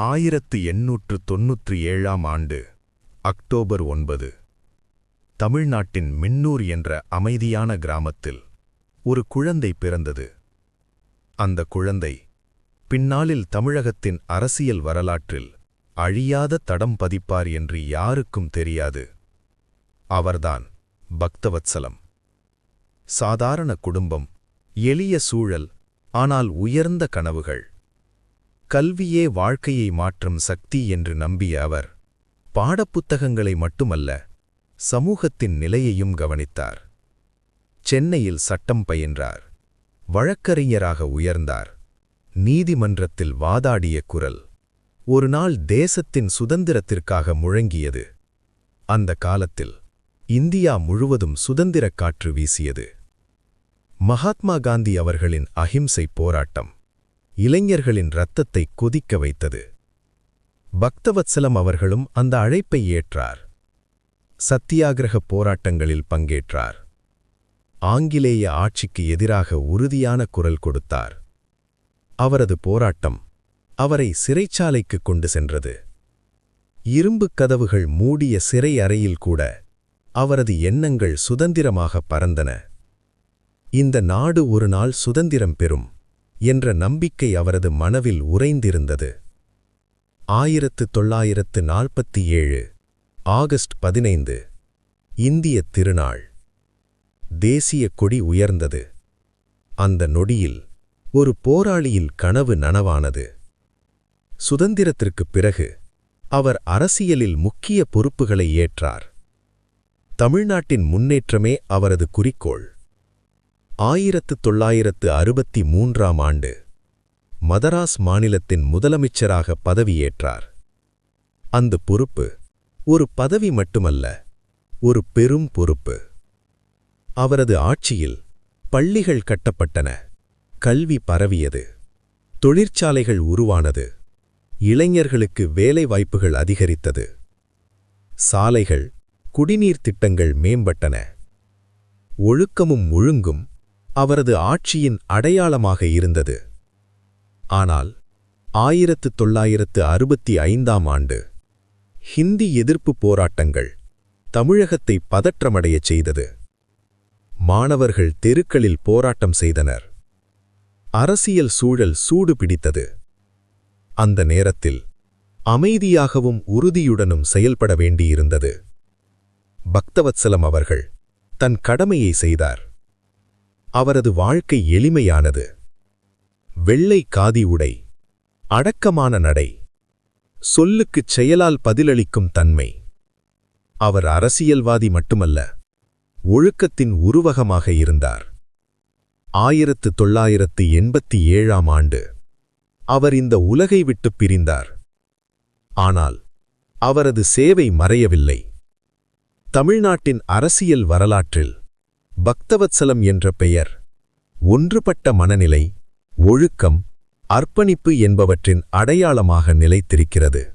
1897 ஆண்டு அக்டோபர் 9 தமிழ்நாட்டின் மின்னூர் என்ற அமைதியான கிராமத்தில் ஒரு குழந்தை பிறந்தது. அந்த குழந்தை பின்னாளில் தமிழகத்தின் அரசியல் வரலாற்றில் அழியாத தடம் பதிப்பார் என்று யாருக்கும் தெரியாது. அவர்தான் பக்தவத்சலம். சாதாரண குடும்பம், எளிய சூழல், ஆனால் உயர்ந்த கனவுகள். கல்வியே வாழ்க்கையை மாற்றும் சக்தி என்று நம்பிய அவர் பாடப்புத்தகங்களை மட்டுமல்ல, சமூகத்தின் நிலையையும் கவனித்தார். சென்னையில் சட்டம் பயின்றார். வழக்கறிஞராக உயர்ந்தார். நீதிமன்றத்தில் வாதாடிய குரல் ஒரு நாள் தேசத்தின் சுதந்திரத்திற்காக முழங்கியது. அந்த காலத்தில் இந்தியா முழுவதும் சுதந்திரக் காற்று வீசியது. மகாத்மா காந்தி அவர்களின் அஹிம்சை போராட்டம் இளைஞர்களின் இரத்தத்தை கொதிக்க வைத்தது. பக்தவத்சலம் அவர்களும் அந்த அழைப்பை ஏற்றார். சத்தியாகிரக போராட்டங்களில் பங்கேற்றார். ஆங்கிலேய ஆட்சிக்கு எதிராக உறுதியான குரல் கொடுத்தார். அவரது போராட்டம் அவரை சிறைச்சாலைக்கு கொண்டு சென்றது. இரும்புக் கதவுகள் மூடிய சிறை அறையில் கூட அவரது எண்ணங்கள் சுதந்திரமாக பறந்தன. இந்த நாடு ஒரு நாள் சுதந்திரம் பெறும் என்ற நம்பிக்கை அவரது மனவில் உறைந்திருந்தது. 1947 ஆகஸ்ட் 15 இந்தியத் திருநாள். தேசிய கொடி உயர்ந்தது. அந்த நொடியில் ஒரு போராளியின் கனவு நனவானது. சுதந்திரத்திற்குப் பிறகு அவர் அரசியலில் முக்கிய பொறுப்புகளை ஏற்றார். தமிழ்நாட்டின் முன்னேற்றமே அவரது குறிக்கோள். 1963 ஆண்டு மதராஸ் மாநிலத்தின் முதலமைச்சராக பதவியேற்றார். அந்த பொறுப்பு ஒரு பதவி மட்டுமல்ல, ஒரு பெரும் பொறுப்பு. அவரது ஆட்சியில் பள்ளிகள் கட்டப்பட்டன, கல்வி பரவியது, தொழிற்சாலைகள் உருவானது, இளைஞர்களுக்கு வேலைவாய்ப்புகள் அதிகரித்தது, சாலைகள், குடிநீர் திட்டங்கள் மேம்பட்டன. ஒழுக்கமும் ஒழுங்கும் அவரது ஆட்சியின் அடையாளமாக இருந்தது. ஆனால் 1965 ஆண்டு ஹிந்தி எதிர்ப்பு போராட்டங்கள் தமிழகத்தை பதற்றமடையச் செய்தது. மாணவர்கள் தெருக்களில் போராட்டம் செய்தனர். அரசியல் சூழல் சூடு பிடித்தது. அந்த நேரத்தில் அமைதியாகவும் உறுதியுடனும் செயல்பட வேண்டியிருந்தது. பக்தவத்சலம் அவர்கள் தன் கடமையை செய்தார். அவரது வாழ்க்கை எளிமையானது. வெள்ளை காதி உடை, அடக்கமான நடை, சொல்லுக்குச் செயலால் பதிலளிக்கும் தன்மை. அவர் அரசியல்வாதி மட்டுமல்ல, ஒழுக்கத்தின் உருவகமாக இருந்தார். 1987 ஆண்டு அவர் இந்த உலகை விட்டுப் பிரிந்தார். ஆனால் அவரது சேவை மறையவில்லை. தமிழ்நாட்டின் அரசியல் வரலாற்றில் பக்தவத்சலம் என்ற பெயர் ஒன்றுபட்ட மனநிலை, ஒழுக்கம், அர்ப்பணிப்பு என்பவற்றின் அடையாளமாக நிலைத்திருக்கிறது.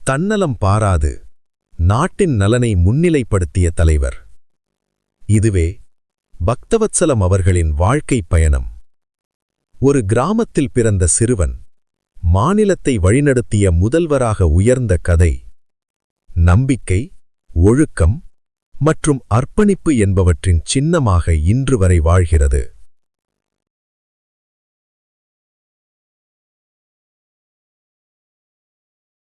தன்னலம் பாராது நாட்டின் நலனை முன்னிலைப்படுத்திய தலைவர். இதுவே பக்தவத்சலம் அவர்களின் வாழ்க்கைப் பயணம். ஒரு கிராமத்தில் பிறந்த சிறுவன் மாநிலத்தை வழிநடத்திய முதல்வராக உயர்ந்த கதை. நம்பிக்கை, ஒழுக்கம் மற்றும் அர்ப்பணிப்பு என்பவற்றின் சின்னமாக இன்று வரை வாழ்கிறது.